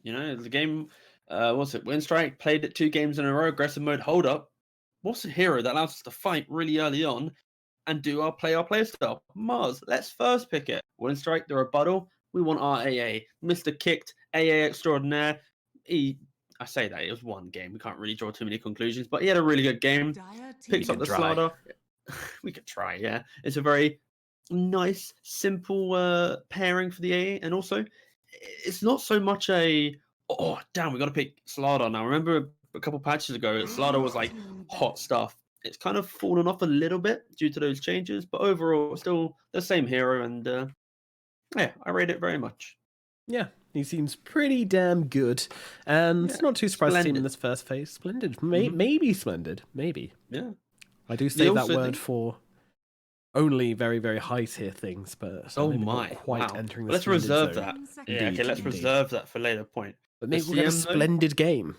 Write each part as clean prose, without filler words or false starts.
You know, the game, what's it? Winstrike played it 2 games in a row. Aggressive mode. Hold up. What's a hero that allows us to fight really early on and do our play style? Mars. Let's first pick it. Winstrike, the rebuttal. We want our AA. Mr. Kicked, AA extraordinaire. I say that it was 1 game. We can't really draw too many conclusions, but he had a really good game. Picks up the Slardar. We could try, yeah. It's a very nice, simple pairing for the AA, and also it's not so much a damn, we got to pick Slardar now. Remember a couple patches ago, Slardar was like hot stuff. It's kind of fallen off a little bit due to those changes, but overall, still the same hero, and yeah, I rate it very much. Yeah, he seems pretty damn good, and Yeah, not too surprised to see him in splendid. this first phase. Splendid, maybe splendid, maybe. Yeah, I do say that word for only very, very high tier things, but oh maybe my, not quite wow. entering the Let's splendid reserve zone. that. Yeah, okay, let's reserve that for later point. But The maybe we'll get a CM though? splendid game.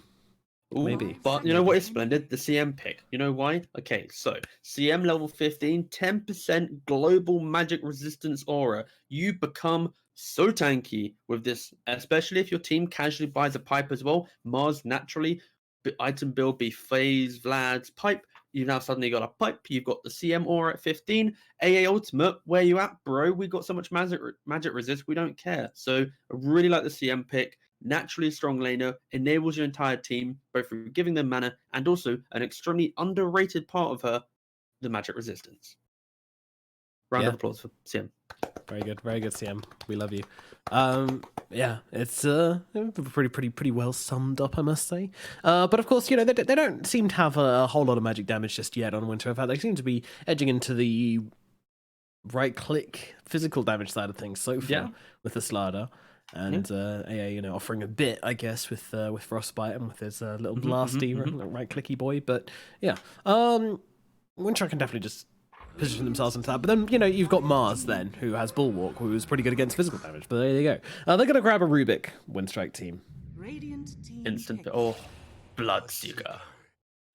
Ooh, Maybe. But you know what is splendid? The CM pick. You know why? Okay, so CM level 15, 10% global magic resistance aura. You become so tanky with this, especially if your team casually buys a pipe as well. Mars naturally, item build be phase, Vlad's pipe. You've now suddenly got a pipe. You've got the CM aura at 15. AA ultimate, where you at, bro? We got so much magic resist, we don't care. So I really like the CM pick. Naturally strong laner, enables your entire team, both through giving them mana and also an extremely underrated part of her, the magic resistance. Round of applause for CM. Very good, CM. We love you. Yeah, it's pretty well summed up, I must say. But of course, you know, they don't seem to have a whole lot of magic damage just yet on Winter. In fact, they seem to be edging into the right-click physical damage side of things so far with the Slardar. And AA, you know, offering a bit, I guess, with Frostbite and with his little blasty right-clicky boy. But yeah, Winter can definitely just position themselves into that. But then, you know, you've got Mars then, who has Bulwark, who's pretty good against physical damage. But there you go. They're going to grab a Rubik Winstrike team. Instant. Oh, Bloodseeker.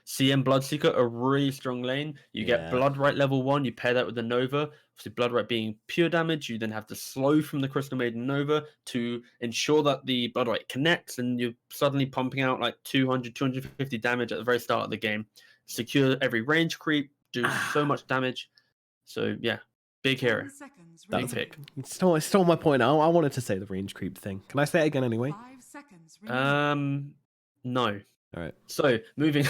CM Bloodseeker, a really strong lane. You get Bloodright level 1, you pair that with the Nova. Obviously, Bloodright being pure damage, you then have the slow from the Crystal Maiden Nova to ensure that the Bloodright connects, and you're suddenly pumping out like 200, 250 damage at the very start of the game. Secure every range creep, do so much damage. So, yeah, big hero. Big pick. You stole my point. I wanted to say the range creep thing. Can I say it again anyway? No. All right. So, moving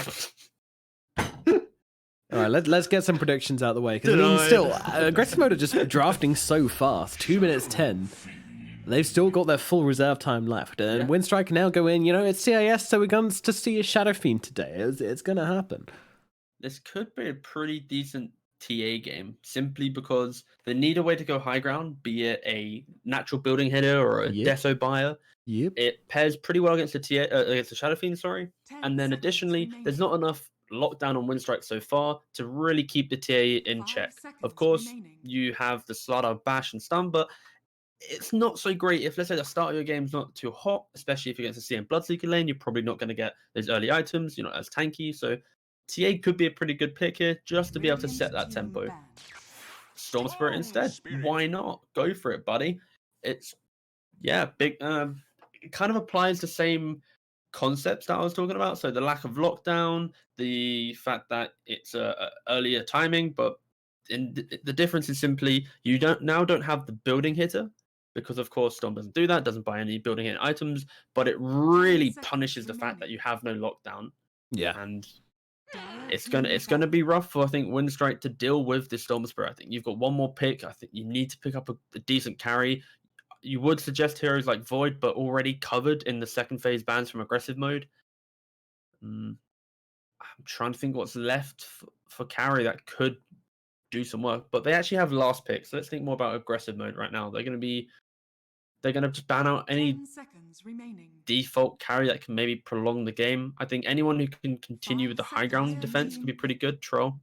All right, let's get some predictions out of the way. Because I mean, still, aggressive mode are just drafting so fast. 2 minutes 10. They've still got their full reserve time left. And Winstrike can now go in. You know, it's CIS, so we're going to see a Shadow Fiend today. It's going to happen. This could be a pretty decent TA game, simply because they need a way to go high ground, be it a natural building hitter or a Deso buyer. It pairs pretty well against the against the Shadow Fiend, sorry. And then additionally, there's not enough lockdown on Winstrike so far to really keep the TA in check. Of course, you have the Slardar bash and stun, but it's not so great if, let's say, the start of your game's not too hot, especially if you're against a CM Bloodseeker lane. You're probably not going to get those early items. You're not as tanky, so TA could be a pretty good pick here just to be able to set that tempo. Storm Spirit instead. Why not? Go for it, buddy. It's big. It kind of applies the same concepts that I was talking about. So the lack of lockdown, the fact that it's a earlier timing, but the difference is simply you don't have the building hitter, because of course Storm doesn't do that, doesn't buy any building hit items, but it really punishes the fact that you have no lockdown. Yeah. And it's gonna be rough for, I think, Winstrike to deal with this Storm Spirit. I think you've got one more pick. I think you need to pick up a decent carry. You would suggest heroes like Void, but already covered in the second phase bans from aggressive mode. I'm trying to think what's left for carry that could do some work, but they actually have last pick. So let's think more about aggressive mode right now. They're gonna just ban out any default carry that can maybe prolong the game. I think anyone who can continue with the high ground defense could be pretty good. Troll.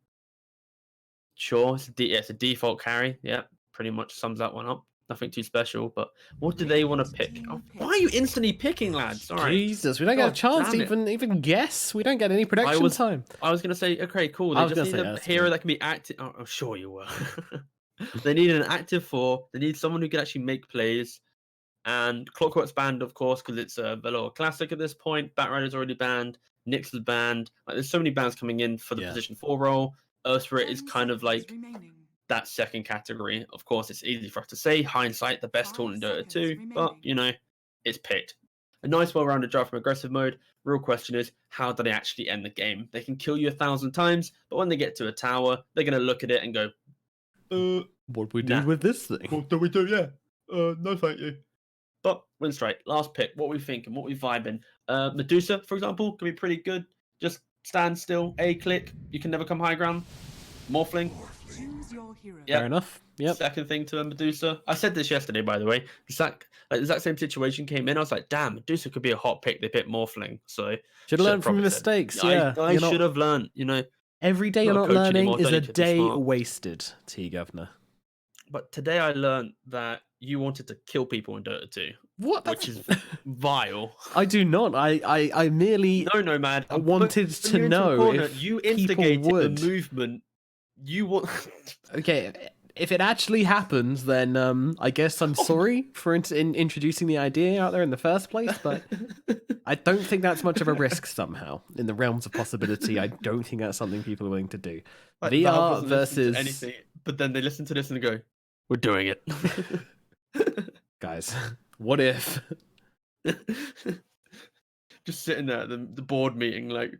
Sure, it's a default carry. Yeah, pretty much sums that one up. Nothing too special, but what do they want to pick? Oh, why are you instantly picking, lads? All right. Jesus, we don't get a chance to even guess. We don't get any prediction time. I was going to say, okay, cool. They just need a hero that can be active. Oh, I'm sure you were. They need an active 4. They need someone who can actually make plays. And Clockwork's banned, of course, because it's a Velour Classic at this point. Batrider's already banned. Nyx is banned. Like, there's so many bans coming in for the position 4 role. Earthspirit is kind of like that second category. Of course, it's easy for us to say. Hindsight, the best tool in Dota 2. But, you know, it's picked. A nice, well-rounded draft from aggressive mode. Real question is, how do they actually end the game? They can kill you 1,000 times, but when they get to a tower, they're going to look at it and go, what do we do with this thing? What do we do? Yeah. No, thank you. But Winstrike, last pick. What we thinking? What we vibing? Medusa, for example, can be pretty good. Just stand still, A click. You can never come high ground. Morphling. Yep. Fair enough. Yep. Second thing to a Medusa. I said this yesterday, by the way. The exact same situation came in. I was like, damn, Medusa could be a hot pick. They picked Morphling. So should have learned from mistakes. Yeah. I should have learned, you know. Every day you're not learning is a day wasted, TeaGuvnor. But today I learned that you wanted to kill people in Dota 2. What? Which is vile. I do not. I merely Nomad. wanted to know if you instigated the movement. You want. Okay, if it actually happens, then I guess I'm sorry for introducing the idea out there in the first place, but I don't think that's much of a risk somehow. In the realms of possibility, I don't think that's something people are willing to do. Like, VR versus... anything, but then they listen to this and go, we're doing it. Guys, what if... Just sitting there at the board meeting like,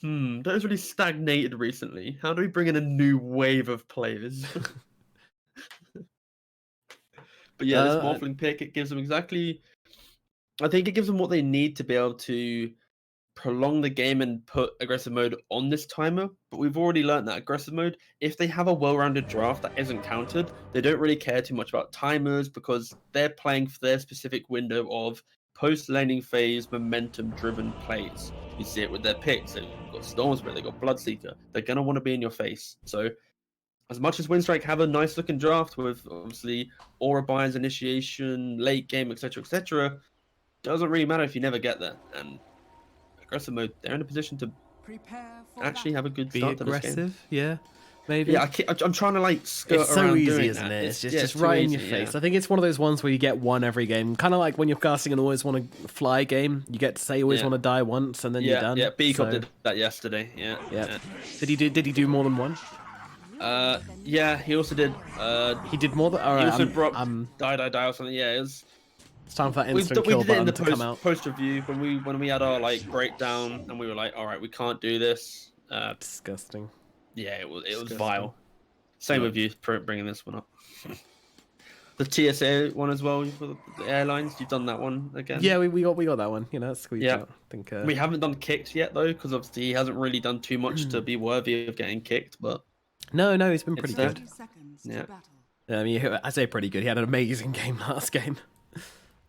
Dota's really stagnated recently. How do we bring in a new wave of players? But yeah, this Morphling pick, it gives them exactly... I think it gives them what they need to be able to prolong the game and put aggressive mode on this timer. But we've already learned that aggressive mode, if they have a well-rounded draft that isn't countered, they don't really care too much about timers because they're playing for their specific window of post-laning phase, momentum-driven plays. You see it with their picks. They've got Stormspirit, they've got Bloodseeker. They're going to want to be in your face. So as much as Winstrike have a nice-looking draft with, obviously, Aura Buyers, Initiation, late game, etc., doesn't really matter if you never get there. And aggressive mode, they're in a position to actually have a good start to this game. Yeah. Maybe. Yeah, I'm trying to like skirt it's around so easy, doing isn't that. it? It's just right in your face. I think it's one of those ones where you get one every game. Kind of like when you're casting an always want to fly game. You get to say always want to die once, and then you're done. Yeah, Beacop did that yesterday. Yeah. Did he do more than one? Yeah, he also did. He did more than. He also brought die or something. Yeah, it's time for that instant kill button to come out. Post review when we had our like breakdown and we were like, all right, we can't do this. Disgusting. Yeah, it was vile. Same with you bringing this one up. The TSA one as well for the airlines. You've done that one again. Yeah, we got that one. You know, that's squeezed out. I think we haven't done kicked yet though, because obviously he hasn't really done too much to be worthy of getting kicked. But no, he's been pretty good. Yeah. I mean, I say pretty good. He had an amazing game last game.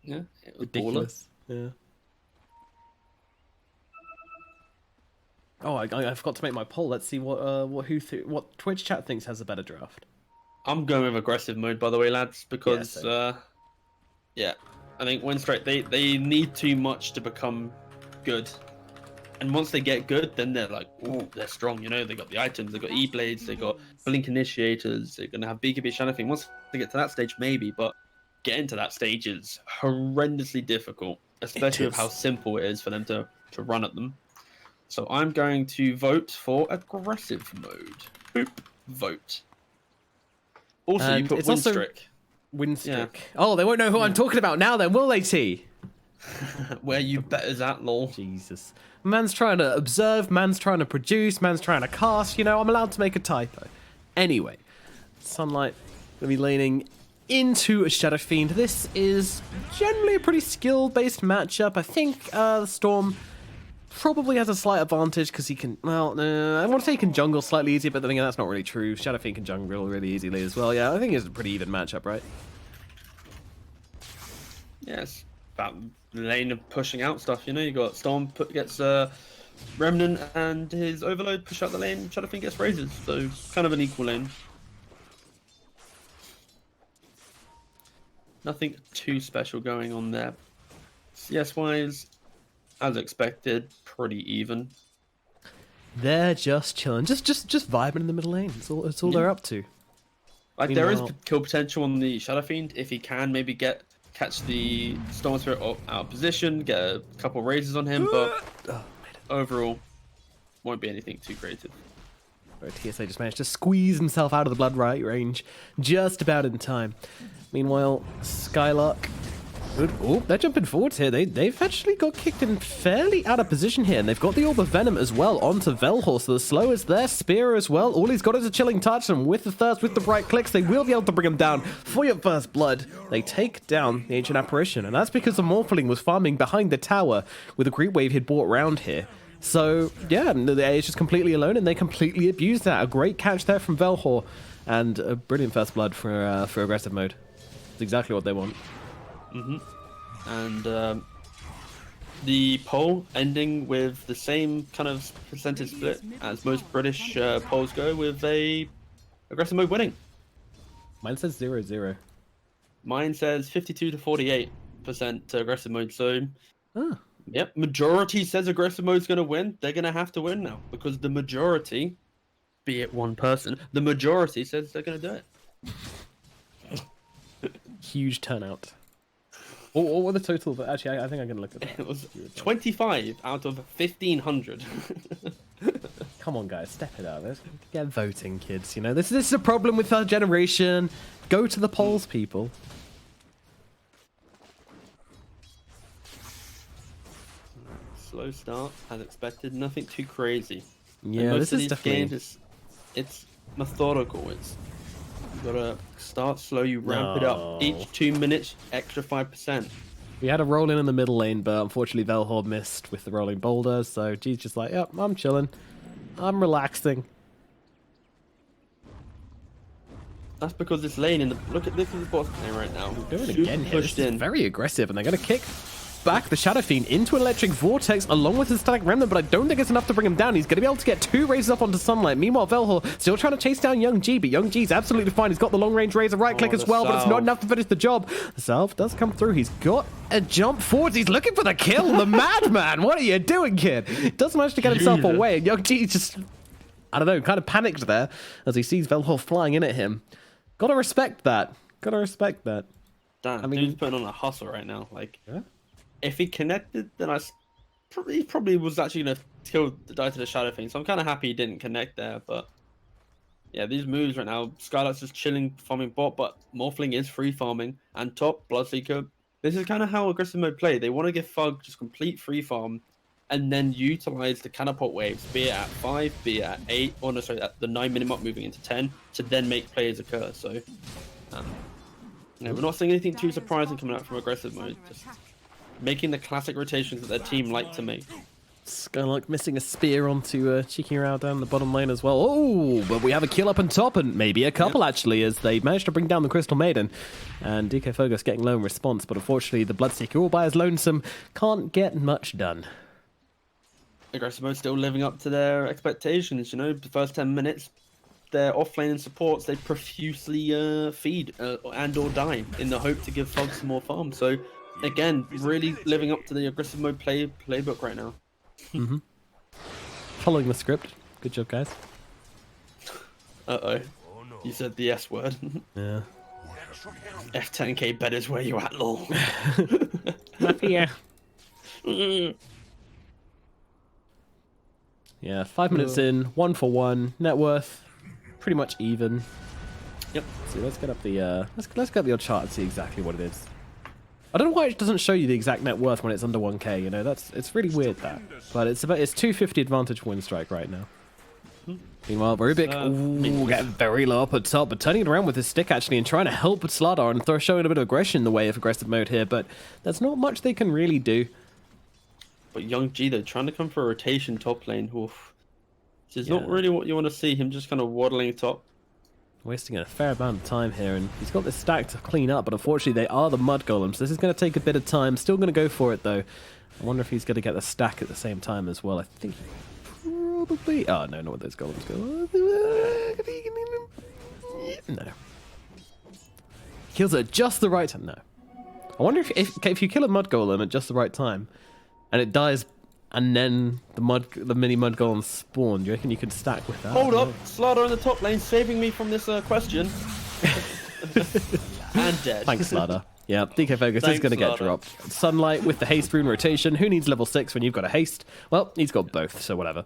Yeah, it was ridiculous. Yeah. Oh, I forgot to make my poll. Let's see what Twitch chat thinks has a better draft. I'm going with aggressive mode, by the way, lads, because I think Winstrike they need too much to become good, and once they get good, then they're like, oh, they're strong. You know, they got the items, they got E-blades, they got blink initiators, they're gonna have BKB Shadow Fiend. Once they get to that stage, maybe, but getting to that stage is horrendously difficult, especially with how simple it is for them to run at them. So I'm going to vote for aggressive mode. Boop. Vote. Also, you put Winstrike. Winstrike. Yeah. Oh, they won't know who I'm talking about now then, will they, T? Where you bet is at, lol. Jesus. Man's trying to observe, man's trying to produce, man's trying to cast. You know, I'm allowed to make a typo. Anyway, Sunlight going to be leaning into a Shadow Fiend. This is generally a pretty skill-based matchup. I think the Storm probably has a slight advantage because he can, I want to say he can jungle slightly easier, but then again, that's not really true. Shadow Fiend can jungle really easily as well. Yeah, I think it's a pretty even matchup, right? Yes, about the lane of pushing out stuff, you know, you got Storm gets Remnant and his Overload push out the lane, Shadow Fiend gets Razors, so kind of an equal lane. Nothing too special going on there. CS-wise, as expected, pretty even. They're just chilling, just vibing in the middle lane. It's all they're up to. Like there is kill potential on the Shadow Fiend if he can maybe get catch the Storm Spirit out of position, get a couple raises on him, but overall, won't be anything too creative. TSA just managed to squeeze himself out of the blood right range just about in time. Meanwhile, Skylark... Oh, they're jumping forwards here. They've actually got kicked in fairly out of position here, and they've got the Orb of Venom as well onto Velhor, so the slow is there. Spear as well. All he's got is a Chilling Touch, and with the Thirst, with the right clicks, they will be able to bring him down for your first blood. They take down the Ancient Apparition, and that's because the Morphling was farming behind the tower with a Creep Wave he'd brought around here. So, yeah, the A is just completely alone, and they completely abused that. A great catch there from Velhor, and a brilliant first blood for aggressive mode. It's exactly what they want. And the poll ending with the same kind of percentage split as most British polls go, with a aggressive mode winning. Mine says 0-0. Mine says 52 to 48% aggressive mode. So, yep, majority says aggressive mode's going to win. They're going to have to win now because the majority, be it one person, the majority says they're going to do it. Huge turnout. What were the total? Actually, I think I'm going to look at that. It was 25 out of 1,500. Come on, guys, step it up. Let's get voting, kids. You know, this is a problem with our generation. Go to the polls, people. Slow start, as expected. Nothing too crazy. Yeah, this is definitely... games, it's methodical. You gotta start slow, you ramp it up. Each 2 minutes, extra 5%. We had a roll in the middle lane, but unfortunately Velhor missed with the rolling boulders, so G's just like, yep, I'm chilling. I'm relaxing. That's because this lane in the look at the boss lane right now. We're doing it again here. This is very aggressive, and they're gonna kick back the Shadow Fiend into Electric Vortex along with his Static Remnant, but I don't think it's enough to bring him down. He's going to be able to get 2 raises up onto Sunlight. Meanwhile, Velhor still trying to chase down Young G, but Young G's absolutely fine. He's got the long range razor right click as well, but it's not enough to finish the job. The salve does come through. He's got a jump forwards. He's looking for the kill. The madman. What are you doing, kid? He does manage to get himself away, and Young G just, I don't know, kind of panicked there as he sees Velhor flying in at him. Gotta respect that. Gotta respect that. Damn, I mean, he's putting on a hustle right now. Like, if he connected, then he probably was actually going to die to the Shadow Fiend. So I'm kind of happy he didn't connect there. But yeah, these moves right now, Skylark's just chilling, farming bot, but Morphling is free farming. And top, Bloodseeker. This is kind of how aggressive mode play. They want to give Fug just complete free farm and then utilize the catapult waves, be it at 5, be it at 8, or no, sorry, at the 9-minute mark moving into 10, to then make players occur. So, we're not seeing anything too surprising coming out from aggressive mode. Just making the classic rotations that their team like to make. Skylark missing a spear onto Cheeky Rao down the bottom lane as well. Oh, but we have a kill up on top, and maybe a couple actually, as they managed to bring down the Crystal Maiden. And DK Fergus getting low in response, but unfortunately the Bloodseeker all by his lonesome can't get much done. Aggressive mode still living up to their expectations, you know. The first 10 minutes, their offlane and supports, they profusely feed and or die in the hope to give Fog some more farm. So again, really living up to the aggressive mode playbook right now. Following the script. Good job, guys. Uh-oh. You said the S word. Yeah. F10k betters where you at, lol. Mafia. Yeah, 5 minutes in, 1 for 1. Net worth, pretty much even. Yep. So let's get up the let's get up your chart and see exactly what it is. I don't know why it doesn't show you the exact net worth when it's under 1k. You know, it's really weird that. But it's 250 advantage for Winstrike right now. Meanwhile, Rubik getting very low up at top, but turning it around with his stick actually and trying to help with Slardar and showing a bit of aggression in the way of aggressive mode here. But there's not much they can really do. But Young G, though, trying to come for a rotation top lane. Oof. This is not really what you want to see. Him just kind of waddling top. Wasting a fair amount of time here, and he's got this stack to clean up, but unfortunately they are the Mud Golems. This is going to take a bit of time. Still going to go for it, though. I wonder if he's going to get the stack at the same time as well. I think he probably... Oh, no, not with those Golems go. No. Kills it at just the right time. No. I wonder if you kill a Mud Golem at just the right time, and it dies, and then the mini Mud Golems spawn, do you reckon you could stack with that? Hold up! Slardar in the top lane saving me from this question. And dead. Thanks, Slardar. Yeah, DK Focus is going to get dropped. Sunlight with the haste rune rotation. Who needs level 6 when you've got a haste? Well, he's got both, so whatever.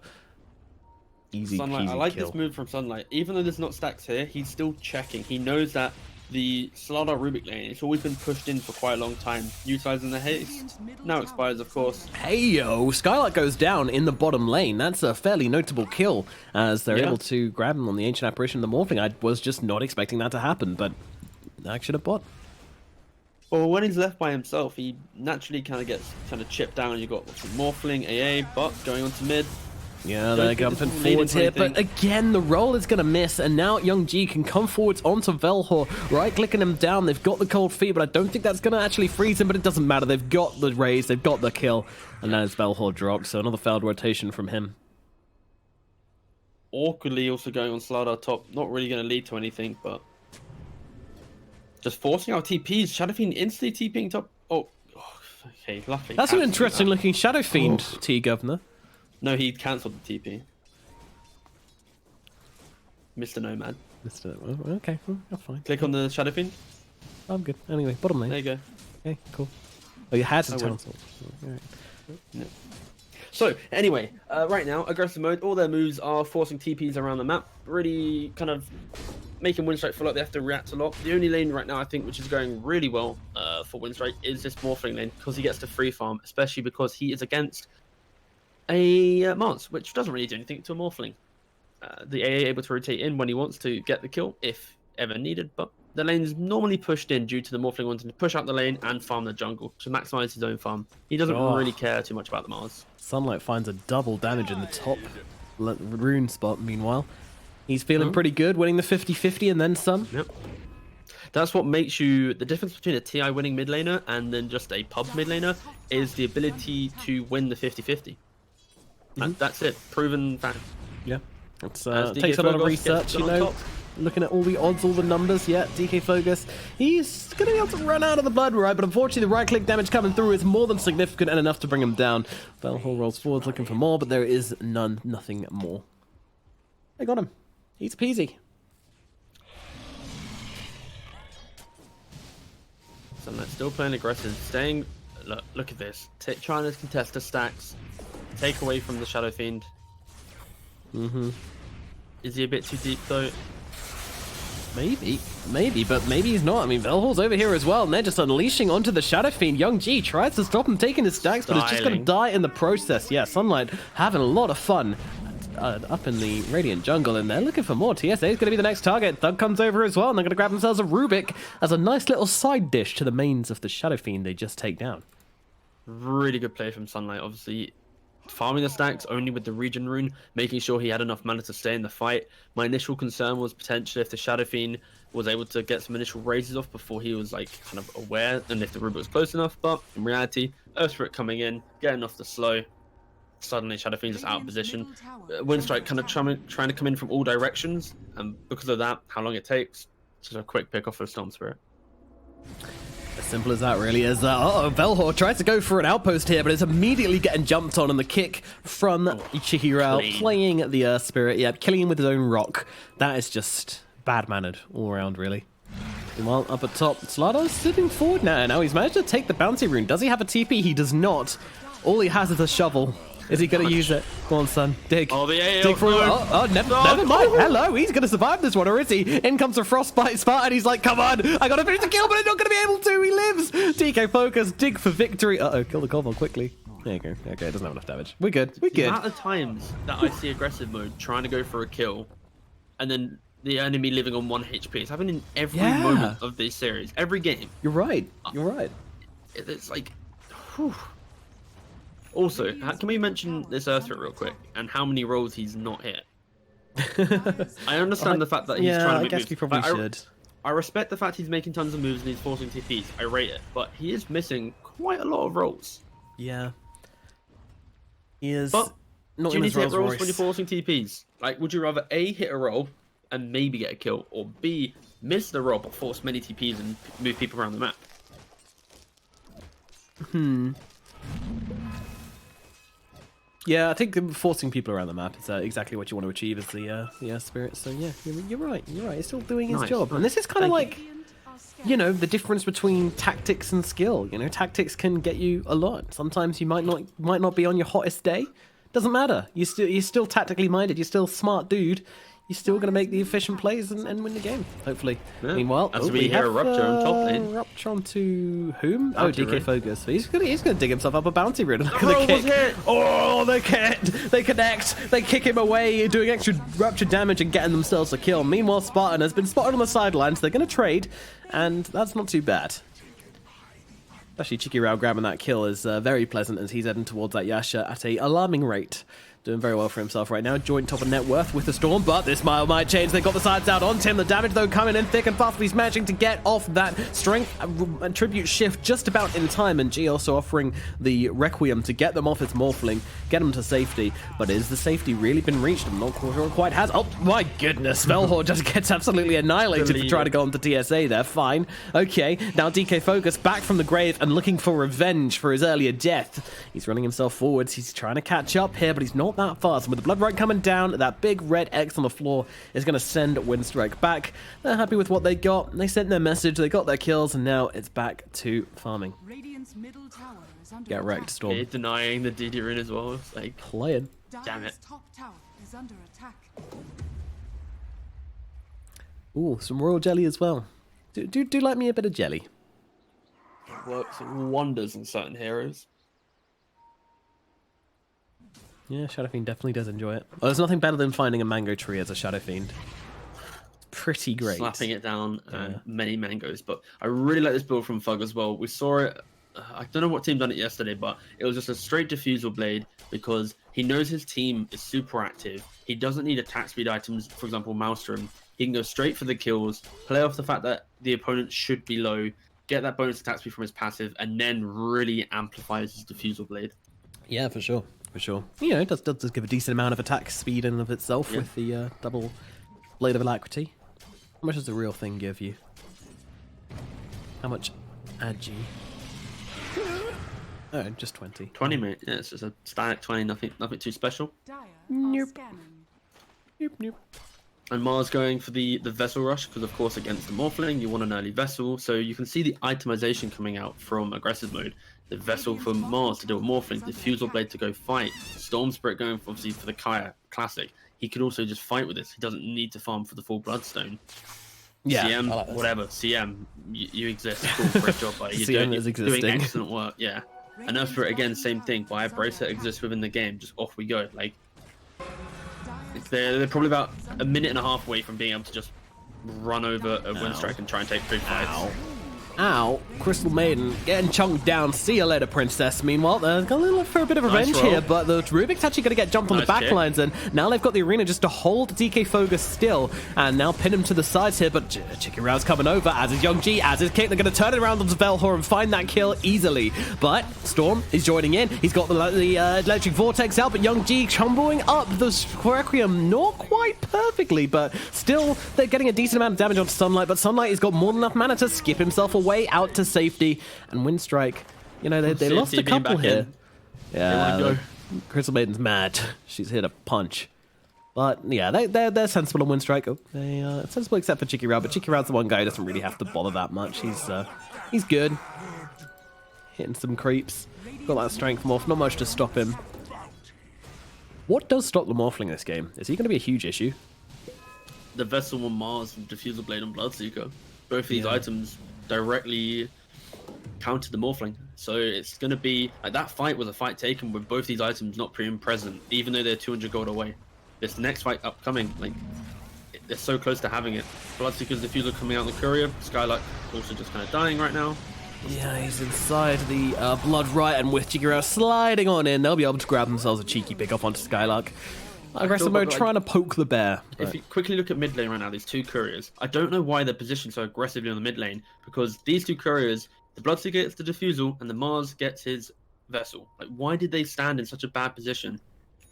Easy Sunlight, peasy I like kill. this move from Sunlight. Even though there's not stacks here, he's still checking. He knows that the Slardar Rubik lane, it's always been pushed in for quite a long time, utilizing the haste. Now expires, of course. Hey yo, Skylark goes down in the bottom lane. That's a fairly notable kill, as they're able to grab him on the Ancient Apparition of the Morphling. I was just not expecting that to happen, but action of bot. Well, when he's left by himself, he naturally kind of gets chipped down. You got Morphling, AA, bot going on to mid. Yeah, they're jumping forwards here, but again, the roll is going to miss, and now Young G can come forwards onto Velhor, right-clicking him down. They've got the cold feet, but I don't think that's going to actually freeze him, but it doesn't matter. They've got the raise, they've got the kill, and now it's Velhor dropped, so another failed rotation from him. Awkwardly also going on Slardar top, not really going to lead to anything, but just forcing out TPs. Shadow Fiend instantly TPing top. Oh, okay, luckily. That's an interesting looking Shadow Fiend, TeaGuvnor. No, he cancelled the TP. Mr. Nomad. Okay, well, fine. Click on the Shadow Fiend. I'm good. Anyway, bottom lane. There you go. Okay, cool. Oh, you had to cancel. Right. No. So, anyway, right now, aggressive mode, all their moves are forcing TPs around the map, really kind of making Winstrike feel like they have to react a lot. The only lane right now, I think, which is going really well for Winstrike is this Morphling lane, because he gets to free farm, especially because he is against a Mars, which doesn't really do anything to a Morphling. The AA able to rotate in when he wants to get the kill, if ever needed, but the lane is normally pushed in due to the Morphling wanting to push out the lane and farm the jungle to maximize his own farm. He doesn't really care too much about the Mars. Sunlight finds a double damage in the top rune spot, meanwhile. He's feeling pretty good, winning the 50-50 and then some. Yep. That's what makes you... The difference between a TI winning mid laner and then just a pub mid laner is the ability to win the 50-50. That's it. Proven fact. Yeah. It takes a lot of research, you know. Looking at all the odds, all the numbers. Yeah, DK Focus. He's going to be able to run out of the blood, right? But unfortunately, the right-click damage coming through is more than significant and enough to bring him down. Velhor rolls forward looking for more, but there is nothing more. They got him. Easy peasy. Sunlight still playing aggressive, staying... Look at this. Trying to contest the stacks. Take away from the Shadow Fiend. Is he a bit too deep though? Maybe, but maybe he's not. I mean, Velhor's over here as well, and they're just unleashing onto the Shadow Fiend. Young G tries to stop him taking his stacks, but it's just going to die in the process. Yeah, Sunlight having a lot of fun up in the Radiant jungle, and they're looking for more. TSA is going to be the next target. Thug comes over as well, and they're going to grab themselves a Rubik as a nice little side dish to the mains of the Shadow Fiend they just take down. Really good play from Sunlight, obviously. Farming the stacks only with the regen rune, making sure he had enough mana to stay in the fight. My initial concern was potentially if the Shadow Fiend was able to get some initial raises off before he was like kind of aware, and if the Rubik was close enough, but in reality, Earth Spirit coming in, getting off the slow. Suddenly Shadow Fiend's just out of position. Winstrike kind of trying to come in from all directions, and because of that, how long it takes, just a quick pick off of Storm Spirit. As simple as that, really. As Velhor tries to go for an outpost here, but it's immediately getting jumped on, and the kick from Chihiro playing the Earth Spirit, yeah, killing him with his own rock. That is just bad-mannered all around, really. Meanwhile, up at top, Slardar's sitting forward now. Now he's managed to take the bounty rune. Does he have a TP? He does not. All he has is a shovel. Is he going to use it? Go on, son. Dig. Oh, the AO. Dig for him. Never mind. Hello. He's going to survive this one, or is he? In comes a Frostbite Spot, and he's like, come on. I got to finish the kill, but I'm not going to be able to. He lives. DK Focus. Dig for victory. Uh-oh. Kill the Cobble quickly. There you go. Okay, it doesn't have enough damage. We're good. We're good. The amount of times that I see aggressive mode trying to go for a kill, and then the enemy living on 1 HP. It's happening in every moment of this series. Every game. You're right. You're right. It's like... Whew. Also, can we mention this Earth Spirit real quick and how many rolls he's not hit? I understand the fact that he's trying to make moves. I guess we probably should. I respect the fact he's making tons of moves and he's forcing TPs. I rate it, but he is missing quite a lot of rolls. Yeah. He is. But not do you need to hit rolls Royce when you're forcing TPs? Like, would you rather A, hit a roll and maybe get a kill, or B, miss the roll but force many TPs and move people around the map? Yeah, I think forcing people around the map is exactly what you want to achieve as the Spirit. So yeah, you're right. You're right. He's still doing his job, and this is kind of like you know, the difference between tactics and skill. You know, tactics can get you a lot. Sometimes you might not be on your hottest day. Doesn't matter. You're still tactically minded. You're still a smart dude. You're still going to make the efficient plays and win the game, hopefully. Yeah. Meanwhile, as we hear Rupture on top lane. Rupture onto whom? Oh, DK right? Focus. So he's gonna dig himself up a bounty rune. Look at the roll was kick. hit. Oh, they connect. They kick him away, doing extra Rupture damage and getting themselves a kill. Meanwhile, Spartan has been spotted on the sidelines. They're going to trade, and that's not too bad. Especially Cheeky Rao grabbing that kill is very pleasant as he's heading towards that Yasha at a alarming rate. Doing very well for himself right now. Joint top of net worth with the Storm, but this mile might change. They got the sides out on Tim. The damage, though, coming in thick and fast. He's managing to get off that strength and tribute shift just about in time. And G also offering the Requiem to get them off its Morphling, get them to safety. But is the safety really been reached? I'm not sure it quite has. Oh, my goodness. Velhor just gets absolutely annihilated for trying to go onto TSA there. Fine. Okay, now DK Focus back from the grave and looking for revenge for his earlier death. He's running himself forwards. He's trying to catch up here, but he's not that fast. And with the Blood Right coming down, that big red X on the floor is going to send Winstrike back. They're happy with what they got. They sent their message, they got their kills, and now it's back to farming. Middle tower is under Get wrecked, Storm. They're denying the DD rune as well. It's like, playing. Damn it. Top tower is under attack. Ooh, some royal jelly as well. Do like me a bit of jelly. Works wonders on certain heroes. Yeah, Shadow Fiend definitely does enjoy it. Well, there's nothing better than finding a mango tree as a Shadow Fiend. It's pretty great. Slapping it down, many mangoes. But I really like this build from Fug as well. We saw it, I don't know what team done it yesterday, but it was just a straight Diffusal Blade because he knows his team is super active. He doesn't need attack speed items, for example, Maelstrom. He can go straight for the kills, play off the fact that the opponent should be low, get that bonus attack speed from his passive, and then really amplifies his Diffusal Blade. Yeah, for sure. For sure. You know, it does give a decent amount of attack speed in and of itself with the double Blade of Alacrity. How much does the real thing give you? How much agi? Oh, just 20. 20, mate. Yeah, it's just a static 20, nothing too special. Nope. Nope. And Mars going for the Vessel Rush, because of course against the Morphling, you want an early Vessel. So you can see the itemization coming out from aggressive mode. The Vessel for Mars to deal with Morphling, the Diffusal Blade to go fight, Storm Spirit going obviously for the Kaya Classic. He could also just fight with this. He doesn't need to farm for the full Bloodstone. Yeah, CM, like whatever. CM, you exist. Cool, great job, buddy. You're doing excellent work, yeah. And Earth Spirit, again, same thing. Why Bracer exists within the game, just off we go. Like, they're probably about a minute and a half away from being able to just run over a Winstrike and try and take 3 fights. Ow. Crystal Maiden getting chunked down. See you later, Princess. Meanwhile, they've got a little for a bit of revenge here, but the Rubik's actually going to get jumped on the back lines, and now they've got the arena just to hold DK Fogus still, and now pin him to the sides here, but Chicken Rao's coming over, as is Young G, as is Kick. They're going to turn it around onto Velhor and find that kill easily, but Storm is joining in. He's got the electric vortex out, but Young G chumbling up the Requiem, not quite perfectly, but still they're getting a decent amount of damage onto Sunlight, but Sunlight has got more than enough mana to skip himself away out to safety, and Winstrike, you know, they lost a couple here. Yeah, Crystal Maiden's mad. She's hit a punch. But yeah, they're sensible on Winstrike. Oh, they're sensible except for Cheeky Rao, but Cheeky Rao's the one guy who doesn't really have to bother that much. He's good. Hitting some creeps. Got that strength morph, not much to stop him. What does stop the Morphling in this game? Is he going to be a huge issue? The Vessel on Mars and Diffusal Blade and Bloodseeker. Both of these items directly counter the Morphling. So it's going to be... Like, that fight was a fight taken with both these items not present, even though they're 200 gold away. This next fight upcoming, like, they're so close to having it. Bloodseeker's Diffusal coming out in the Courier. Skylark also just kind of dying right now. Yeah, he's inside the Blood Right, and with Cheeky Rao sliding on in, they'll be able to grab themselves a cheeky pick up onto Skylark. Aggressive mode trying to poke the bear. If you quickly look at mid lane right now, these two couriers, I don't know why they're positioned so aggressively on the mid lane, because these two couriers, the Bloodseeker gets the Diffusal and the Mars gets his Vessel. Like, why did they stand in such a bad position?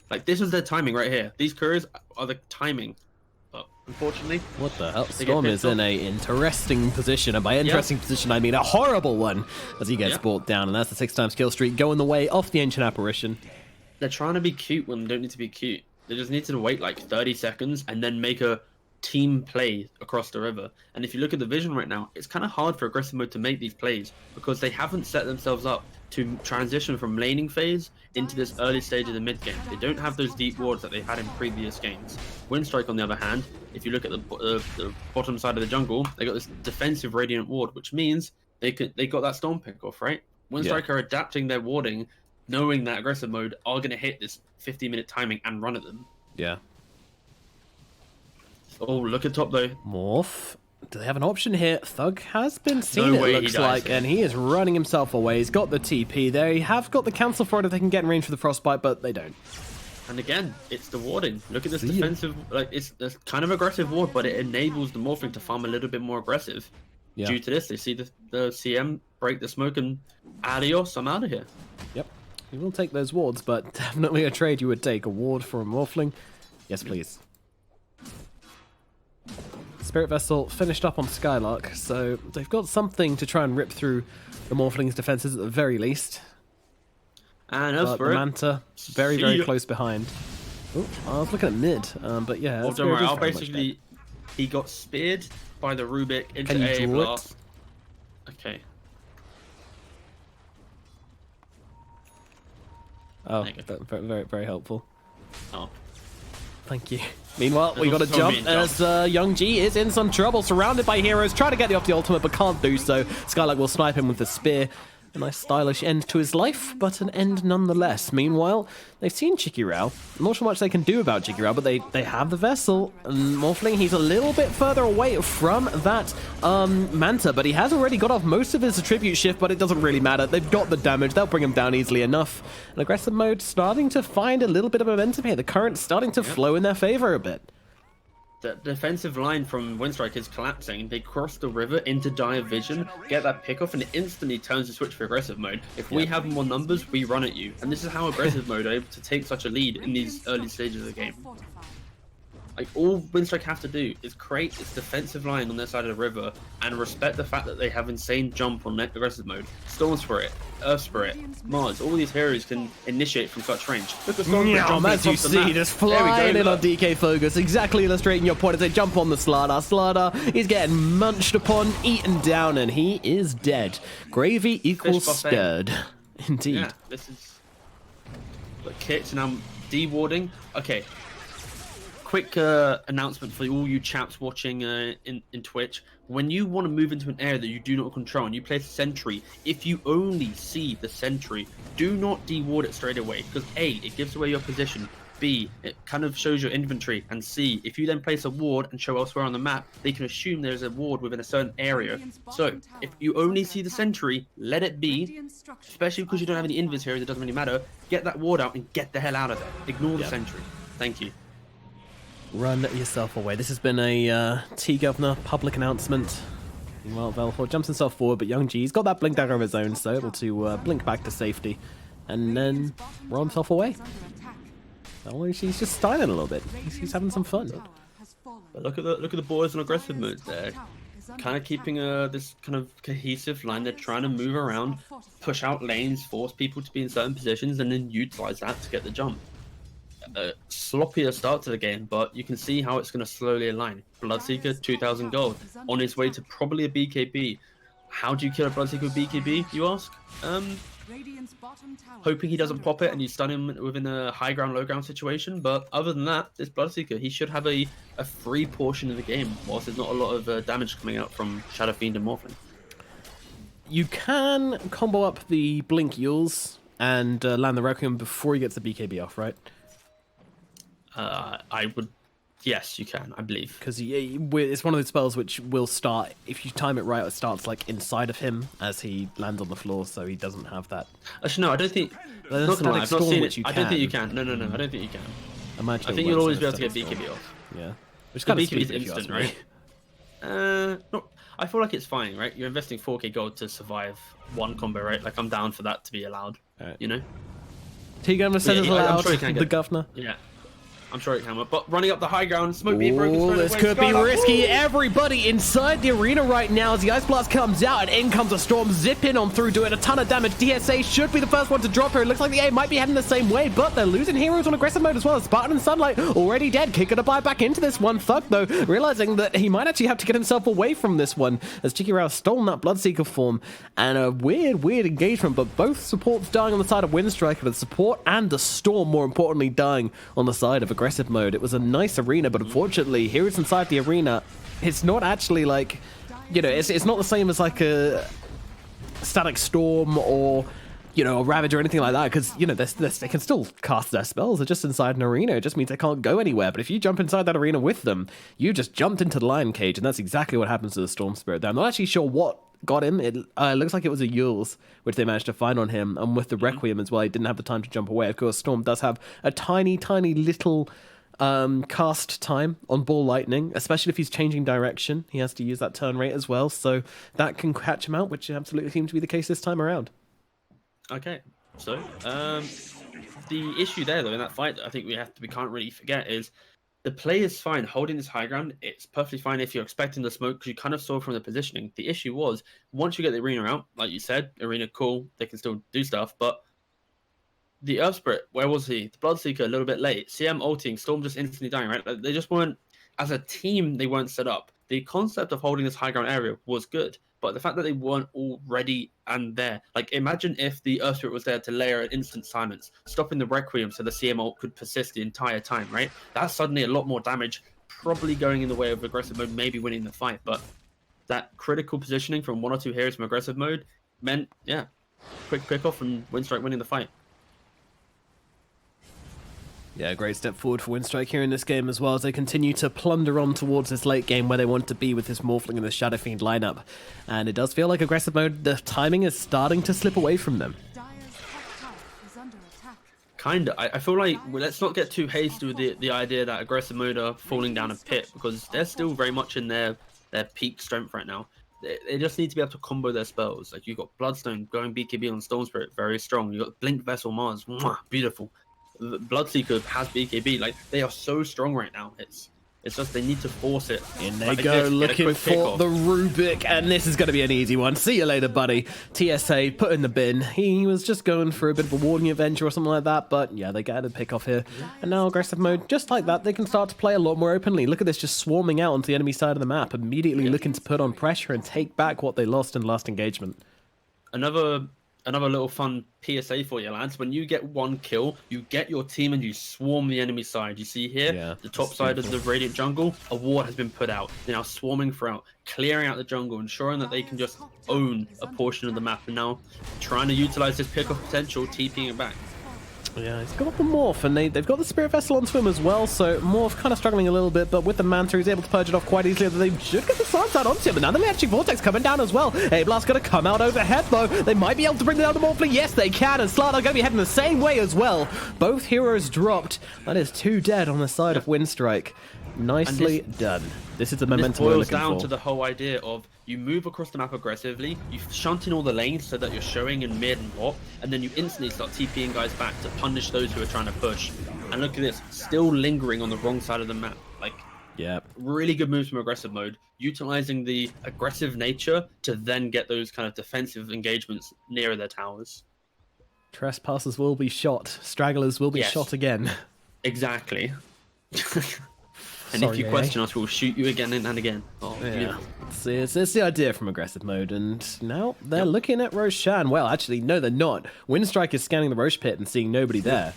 Like, this was their timing right here. These couriers are the timing. But unfortunately, what the hell? Storm is in a interesting position, and by interesting position I mean a horrible one, as he gets brought down, and that's the 6x kill streak going the way off the Ancient Apparition. They're trying to be cute when they don't need to be cute. They just need to wait like 30 seconds and then make a team play across the river. And if you look at the vision right now, it's kind of hard for aggressive mode to make these plays because they haven't set themselves up to transition from laning phase into this early stage of the mid game. They don't have those deep wards that they had in previous games. Winstrike, on the other hand, if you look at the bottom side of the jungle, they got this defensive radiant ward, which means they got that storm pick off, right? Winstrike are adapting their warding, knowing that aggressive mode are going to hit this 50-minute timing and run at them. Yeah. Oh, look at top though. Morph. Do they have an option here? Thug has been seen, it looks like, and he is running himself away. He's got the TP. They have got the cancel for it if they can get in range for the frostbite, but they don't. And again, it's the warding. Look at this defensive, like it's kind of aggressive ward, but it enables the Morphling to farm a little bit more aggressive. Yeah. Due to this, they see the CM break the smoke and adios, I'm out of here. Yep. He will take those wards, but definitely a trade you would take. A ward for a Morphling. Yes, please. Spirit Vessel finished up on Skylark, so they've got something to try and rip through the Morphling's defenses at the very least. And as for the Manta, very, very close behind. Oh, I was looking at mid, but yeah. Well, don't worry, basically, he got speared by the Rubik into a blast. Okay. Oh, very, very, very helpful. Oh. Thank you. Meanwhile, we got to jump as Young G is in some trouble, surrounded by heroes, trying to get the off the ultimate, but can't do so. Skylark will snipe him with the spear. A nice stylish end to his life, but an end nonetheless. Meanwhile, they've seen Chikirao. I'm not sure much they can do about Chikirao, but they have the vessel. And Morphling, he's a little bit further away from that Manta, but he has already got off most of his attribute shift, but it doesn't really matter. They've got the damage. They'll bring him down easily enough. And aggressive mode starting to find a little bit of momentum here. The current's starting to flow in their favor a bit. The defensive line from Winstrike is collapsing. They cross the river into dire vision, get that pick off, and it instantly turns the switch for aggressive mode. If we have more numbers, we run at you. And this is how aggressive mode are able to take such a lead in these early stages of the game. Like, all Winstrike have to do is create this defensive line on their side of the river and respect the fact that they have insane jump on aggressive mode. Storm Spirit, Earth Spirit, Mars, all these heroes can initiate from such range. Look at Storm Spirit as you see, just flying in on DK Focus, exactly illustrating your point as they jump on the Slardar. Slardar is getting munched upon, eaten down, and he is dead. Gravy equals scared. Indeed. Yeah, this is... Look, kicks, and I'm de-warding. Okay. Quick announcement for all you chaps watching in Twitch. When you want to move into an area that you do not control and you place a sentry, if you only see the sentry, do not de-ward it straight away, because A, it gives away your position, B, it kind of shows your inventory, and C, if you then place a ward and show elsewhere on the map, they can assume there's a ward within a certain area. So if you only see the sentry, let it be, especially because you don't have any invis here, it doesn't really matter. Get that ward out and get the hell out of there. Ignore the sentry. Thank you. Run yourself away. This has been a TeaGuvnor public announcement. Meanwhile, Velfor jumps himself forward, but Young G's got that blink dagger of his own, so able to blink back to safety, and then roll himself away. Oh, he's just styling a little bit. He's having some fun. But look at the boys on aggressive mode there, kind of keeping this kind of cohesive line. They're trying to move around, push out lanes, force people to be in certain positions, and then utilize that to get the jump. Sloppier start to the game, but you can see how it's going to slowly align. Bloodseeker, 2,000 gold, on his way to probably a BKB. How do you kill a Bloodseeker with BKB, you ask? Hoping he doesn't pop it and you stun him within a high ground, low ground situation, but other than that, this Bloodseeker, he should have a free portion of the game, whilst there's not a lot of damage coming out from Shadow Fiend and Morphling. You can combo up the Blink Yules and land the Requiem before he gets the BKB off, right? I would, yes, you can, I believe. Because it's one of those spells which will start, if you time it right, it starts like inside of him as he lands on the floor, so he doesn't have that. Actually, no, I don't think, not gonna lie, I've not seen it. I don't think you can. No, I don't think you can. I think you'll always be able to get BKB off. Yeah. Which kind of BKB is instant, right? No, I feel like it's fine, right? You're investing 4k gold to survive one combo, right? Like, I'm down for that to be allowed, you know? TeaGuvnor says it's allowed, the governor. Yeah. I'm sure it can work. But running up the high ground, smoke being broken. Ooh, this could be risky. Everybody inside the arena right now as the Ice Blast comes out and in comes a Storm, zipping on through, doing a ton of damage. DSA should be the first one to drop her. It looks like the A might be heading the same way, but they're losing heroes on aggressive mode as well. Spartan and Sunlight already dead. Kicking a buy back into this one. Thug, though, realizing that he might actually have to get himself away from this one as Cheeky Rao stolen that Bloodseeker form. And a weird engagement, but both supports dying on the side of Winstrike, the support and the Storm, more importantly, dying on the side of aggressive mode. It was a nice arena, but unfortunately, heroes inside the arena, it's not actually like, you know, it's not the same as like a Static Storm or, you know, a Ravage or anything like that, because, you know, they can still cast their spells. They're just inside an arena. It just means they can't go anywhere. But if you jump inside that arena with them, you just jumped into the Lion Cage, and that's exactly what happens to the Storm Spirit there. I'm not actually sure what got him. It looks like it was a Yule's, which they managed to find on him, and with the Requiem as well, he didn't have the time to jump away. Of course, Storm does have a tiny little cast time on Ball Lightning, especially if he's changing direction. He has to use that turn rate as well, so that can catch him out, which absolutely seems to be the case this time around. Okay, so the issue there, though, in that fight, I think we can't really forget is the play is fine holding this high ground. It's perfectly fine if you're expecting the smoke, because you kind of saw from the positioning. The issue was once you get the arena out, like you said, arena cool, they can still do stuff, but the Earth Spirit, where was he? The Bloodseeker a little bit late. CM ulting, Storm just instantly dying, right? Like, they just weren't, as a team, they weren't set up. The concept of holding this high ground area was good, but the fact that they weren't already and there, like imagine if the Earth Spirit was there to layer an instant silence, stopping the Requiem so the CM ult could persist the entire time, right? That's suddenly a lot more damage, probably going in the way of aggressive mode, maybe winning the fight, but that critical positioning from one or two heroes from aggressive mode meant, yeah, quick pick off and Winstrike winning the fight. Yeah, great step forward for Winstrike here in this game as well, as they continue to plunder on towards this late game where they want to be with this Morphling and the Shadow Fiend lineup. And it does feel like aggressive mode, the timing is starting to slip away from them. Kinda. I feel like, let's not get too hasty with the idea that aggressive mode are falling down a pit, because they're still very much in their peak strength right now. They just need to be able to combo their spells. Like, you've got Bloodstone going BKB on Storm Spirit, very strong. You've got Blink Vessel Mars, mwah, beautiful. Bloodseeker has BKB. Like, they are so strong right now. It's just they need to force it. In they go, looking for the Rubik, and this is going to be an easy one. See you later, buddy. TSA put in the bin. He was just going for a bit of a warning adventure or something like that, but yeah, they get a pick off here. And now aggressive mode, just like that, they can start to play a lot more openly. Look at this, just swarming out onto the enemy side of the map, immediately looking to put on pressure and take back what they lost in the last engagement. Another little fun PSA for you, lads. When you get one kill, you get your team and you swarm the enemy side. You see here, the top side of the Radiant jungle, a ward has been put out. They're now swarming throughout, clearing out the jungle, ensuring that they can just own a portion of the map. And now trying to utilize this pick-off potential, TPing it back. Yeah, he's got the Morph, and they've got the Spirit Vessel onto him as well, so Morph kind of struggling a little bit, but with the Manta, he's able to purge it off quite easily. They should get the Science out onto him, and now the Magic Vortex coming down as well. A-Blast going to come out overhead, though. They might be able to bring down the Morphling. Yes, they can, and Slardar going to be heading the same way as well. Both heroes dropped. That is 2 dead on the side of Winstrike. Nicely done. This is the momentum we're looking for. This boils down to the whole idea of you move across the map aggressively, you shunt in all the lanes so that you're showing in mid and bot, and then you instantly start TPing guys back to punish those who are trying to push. And look at this, still lingering on the wrong side of the map. Like, really good moves from aggressive mode, utilizing the aggressive nature to then get those kind of defensive engagements nearer their towers. Trespassers will be shot, stragglers will be shot again. Exactly. And if you question us, we'll shoot you again and again. Oh, yeah. It's the idea from aggressive mode, and now they're looking at Roshan. Well, actually, no, they're not. Winstrike is scanning the Roche pit and seeing nobody there.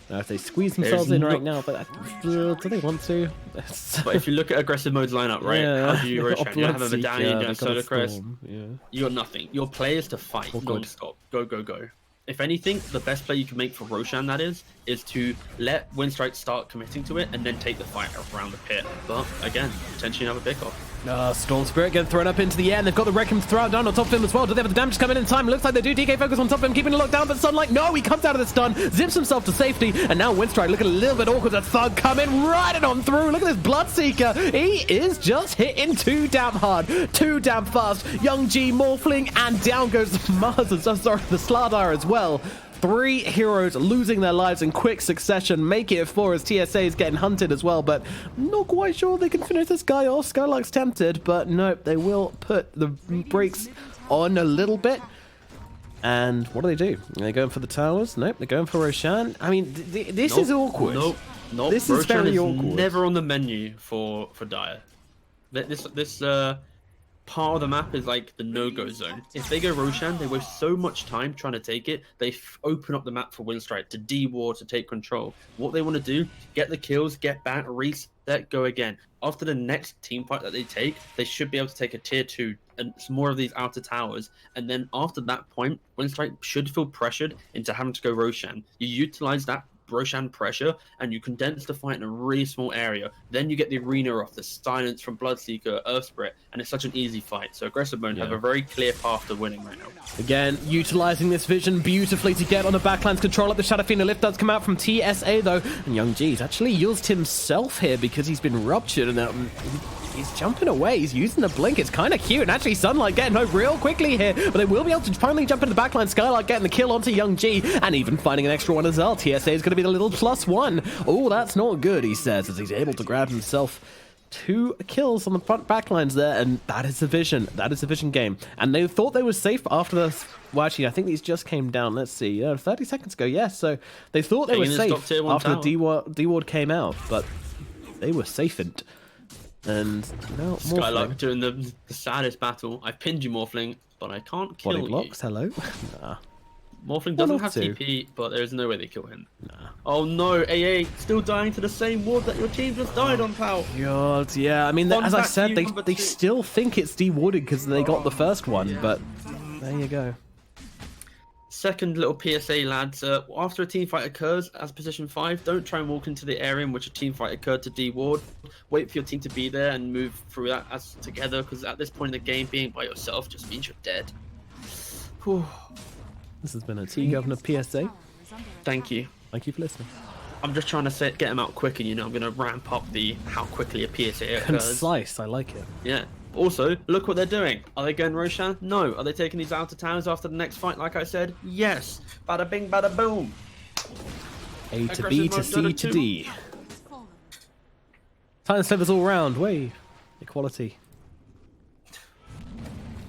Now, if they squeeze themselves in right now, but do they want to? But if you look at aggressive mode's lineup, right? How do you Roshan? You have a Medallion, you have Solar Crest. You got nothing. Your play is to fight, non-stop. Go, go, go. If anything, the best play you can make for Roshan, that is to let Winstrike start committing to it and then take the fight around the pit. But again, potentially another pick-off. Storm Spirit getting thrown up into the air, and they've got the Requiem to throw down on top of him as well. Do they have the damage coming in time? Looks like they do. DK focus on top of him, keeping it locked down, but Sunlight, no, he comes out of the stun, zips himself to safety, and now Winstrike looking a little bit awkward. That Thug coming right on through. Look at this Bloodseeker. He is just hitting too damn hard, too damn fast. Young G, Morphling, and down goes the Mars, the Slardar as well. 3 heroes losing their lives in quick succession, make it 4 as TSA is getting hunted as well, but not quite sure they can finish this guy off. Skylark's tempted, but nope, they will put the brakes on a little bit. And what do? Are they going for the towers? Nope, they're going for Roshan. I mean, this is awkward. Nope. This Roshan is very awkward. Never on the menu for Dire. This part of the map is like the no-go zone. If they go Roshan, they waste so much time trying to take it. They open up the map for Winstrike to D-Ward, to take control. What they want to do, get the kills, get back, reset, go again. After the next team fight that they take, they should be able to take a tier 2 and some more of these outer towers. And then after that point, Winstrike should feel pressured into having to go Roshan. You utilize that Roshan pressure and you condense the fight in a really small area. Then you get the arena off, the silence from Bloodseeker, Earth Spirit, and it's such an easy fight. So Aggressive Mode have a very clear path to winning right now. Again, utilizing this vision beautifully to get on the backline's control. Up the Shadow Fiend, a lift does come out from TSA though, and Young G's actually used himself here because he's been ruptured, and he's jumping away. He's using the blink. It's kind of cute. And actually, Sunlight getting home real quickly here. But they will be able to finally jump into the backline. Skylark getting the kill onto Young G. And even finding an extra one as well. TSA is going to be the little +1. Oh, that's not good, he says, as he's able to grab himself 2 kills on the front backlines there. And that is the vision. That is the vision game. And they thought they were safe after the... Well, actually, I think these just came down. Let's see. 30 seconds ago, yes. So they thought they were safe after the D-Ward came out. But they were safened. And no, Skylark doing the saddest battle. I pinned you, Morphling, but I can't kill Body you. blocks, hello? Nah. Morphling doesn't have TP, but there's no way they kill him. Nah. Oh no, AA still dying to the same ward that your team just died on, pal. God, yeah. I mean, as I said, they still think it's de-warded because they got the first one, but there you go. Second little PSA, lads. After a team fight occurs as position 5, don't try and walk into the area in which a team fight occurred to D-ward. Wait for your team to be there and move through that as together, because at this point in the game, being by yourself just means you're dead. Whew. This has been a TeaGuvnor PSA. Thank you. Thank you for listening. I'm just trying to get them out quicker, you know. I'm going to ramp up how quickly a PSA occurs. Concise, I like it. Yeah. Also, look what they're doing. Are they going Roshan? No. Are they taking these outer towers after the next fight, like I said? Yes. Bada bing, bada boom. A to B to C to D. Time slivers all round. Way. Equality.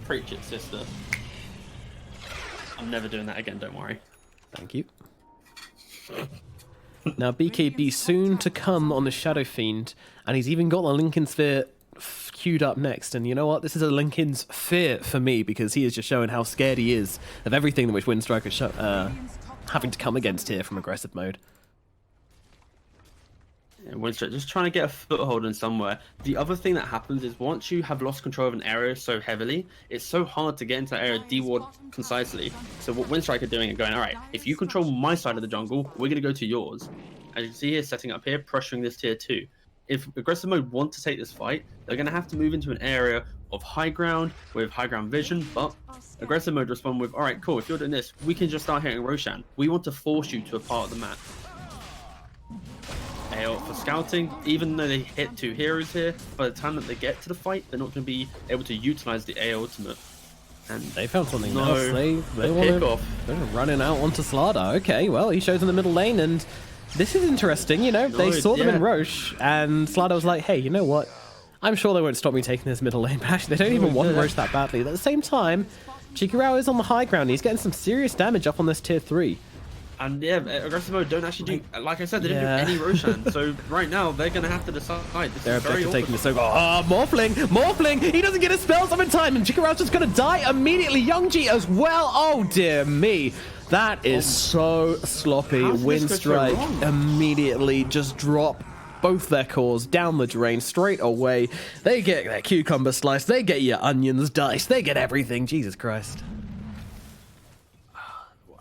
Preach it, sister. I'm never doing that again, don't worry. Thank you. Now, BKB soon to come on the Shadow Fiend, and he's even got the Lincoln Sphere queued up next. And you know what? This is a Lincoln's fear for me, because he is just showing how scared he is of everything which Winstrike is having to come against here from aggressive mode. Yeah, Winstrike just trying to get a foothold in somewhere. The other thing that happens is once you have lost control of an area so heavily, it's so hard to get into that area D-ward concisely. So what Winstrike are doing is going, alright, if you control my side of the jungle, we're going to go to yours. As you can see here, setting up here, pressuring this tier 2. If aggressive mode want to take this fight, they're going to have to move into an area of high ground with high ground vision, but aggressive mode respond with, alright, cool, if you're doing this, we can just start hitting Roshan. We want to force you to a part of the map. AO for scouting, even though they hit 2 heroes here, by the time that they get to the fight, they're not going to be able to utilize the AO ultimate. And they found something else. They want to, they're running out onto Slardar. Okay, well, he shows in the middle lane, and this is interesting, you know. They saw them in Roche, and Slardar was like, hey, you know what? I'm sure they won't stop me taking this middle lane. But actually, they don't even want Roche that badly. At the same time, Chikirao is on the high ground. He's getting some serious damage up on this tier 3. And yeah, aggressive mode don't actually do, like I said, they didn't do any Roshan. So right now, they're going to have to decide. They're objective taking this over. Oh, Morphling! He doesn't get his spells up in time, and Chikirao's just going to die immediately. Young G as well. Oh, dear me. That is so sloppy. Winstrike immediately just drop both their cores down the drain straight away. They get their cucumber slice. They get your onions diced. They get everything. Jesus Christ.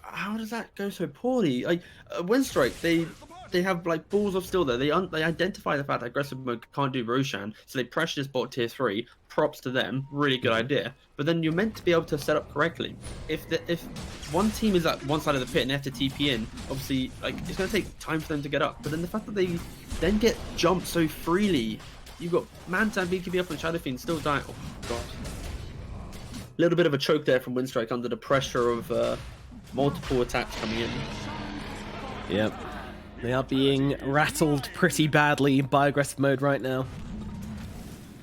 How does that go so poorly? Like Winstrike, they have like balls of steel there. They identify the fact that aggressive mode can't do Roshan, so they pressure this bot tier 3. Props to them, really good idea. But then you're meant to be able to set up correctly. If one team is at one side of the pit and they have to TP in, obviously like it's going to take time for them to get up. But then the fact that they then get jumped so freely, you've got Manta and BKB up and Shadow Fiend still dying. Oh god, little bit of a choke there from Winstrike under the pressure of multiple attacks coming in. Yep. They are being rattled pretty badly by aggressive mode right now.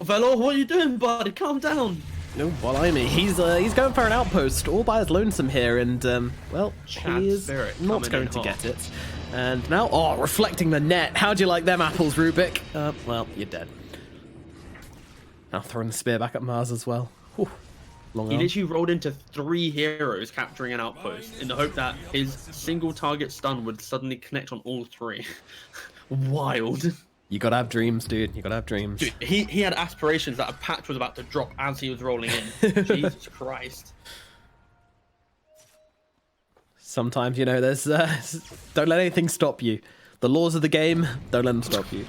Velo, what are you doing, buddy? Calm down. No, blimey. He's going for an outpost all by his lonesome here, and well, he is not going to get it. And now, oh, reflecting the net. How'd you like them apples, Rubik? Well, you're dead. Now throwing the spear back at Mars as well. Whew. Long He arm. literally rolled into 3 heroes capturing an outpost in the hope that his single target stun would suddenly connect on all 3. Wild. You gotta have dreams, dude. You gotta have dreams. Dude, he had aspirations that a patch was about to drop as he was rolling in. Jesus Christ. Sometimes, you know, there's don't let anything stop you. The laws of the game, don't let them stop you.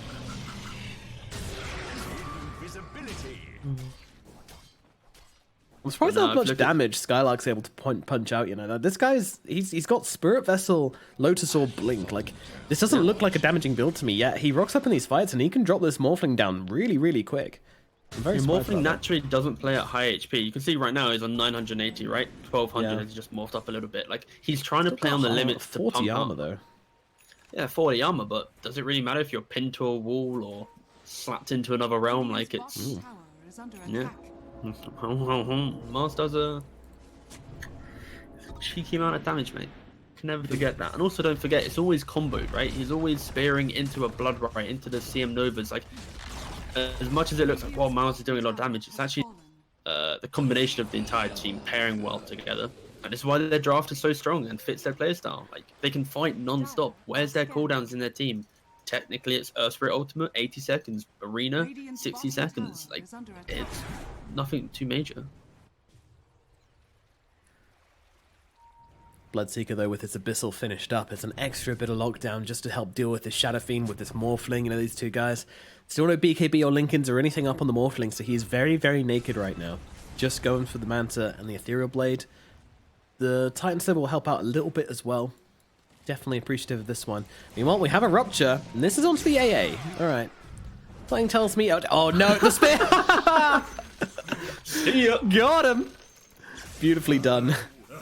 I'm surprised how much damage Skylark's able to punch out, you know. This guy's, he's got Spirit Vessel, Lotus Orb, Blink. Like, this doesn't look like a damaging build to me yet. He rocks up in these fights and he can drop this Morphling down really, really quick. I'm very surprised Morphling naturally doesn't play at high HP. You can see right now he's on 980, right? 1200 Yeah. has just morphed up a little bit. Like, he's trying to play on the limits to 40 pump armor, up. though. Yeah, 40 armor, but does it really matter if you're pinned to a wall or slapped into another realm? Like, it's... Tower is under Yeah. attack. Mars does a cheeky amount of damage, mate. Can never forget that. And also don't forget, it's always comboed, right? He's always spearing into a Blood Right, into the CM Novas. Like, as much as it looks like, well, Mars is doing a lot of damage, it's actually the combination of the entire team pairing well together. And this is why their draft is so strong and fits their playstyle. Like, they can fight non-stop. Where's their cooldowns in their team? Technically, it's Earth Spirit Ultimate, 80 seconds. Arena, 60 seconds. Like, it's nothing too major. Bloodseeker, though, with its Abyssal finished up, it's an extra bit of lockdown just to help deal with this Shadow Fiend, with this Morphling, you know, these two guys. Still no BKB or Linkens or anything up on the Morphling, so he's very, very naked right now. Just going for the Manta and the Ethereal Blade. The Titan Saber will help out a little bit as well. Definitely appreciative of this one. Meanwhile, we have a Rupture, and this is onto the AA. Alright. Something tells me... Oh, no, the spear! See ya. Got him! Beautifully done.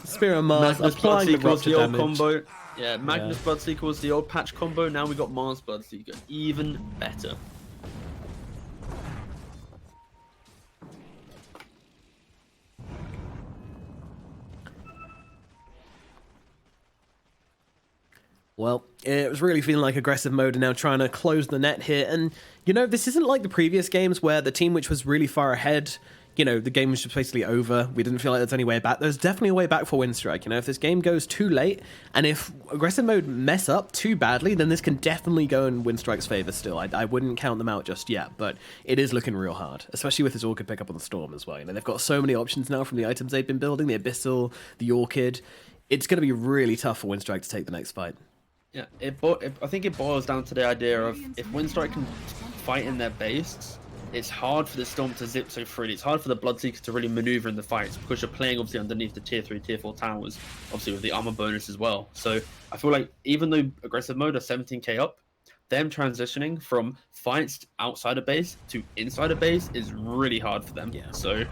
Spear on Mars, Magnus applying the Bloodseeker was Rupture the old damage. combo. Yeah, Magnus Bloodseeker was the old patch combo. Now we got Mars Bloodseeker. Even better. Well, it was really feeling like aggressive mode and now trying to close the net here. And, you know, this isn't like the previous games where the team which was really far ahead, you know, the game was just basically over. We didn't feel like there's any way back. There's definitely a way back for Winstrike. You know, if this game goes too late and if aggressive mode mess up too badly, then this can definitely go in Winstrike's favor still. I wouldn't count them out just yet, but it is looking real hard, especially with his Orchid pick up on the Storm as well. You know, they've got so many options now from the items they've been building, the Abyssal, the Orchid. It's going to be really tough for Winstrike to take the next fight. Yeah, I think it boils down to the idea of if Winstrike can fight in their base, it's hard for the Storm to zip so freely. It's hard for the Bloodseekers to really maneuver in the fights because you're playing obviously underneath the tier 3, tier 4 towers, obviously with the armor bonus as well. So I feel like even though aggressive mode are 17k up, them transitioning from fights outside of base to inside of base is really hard for them. Yeah. So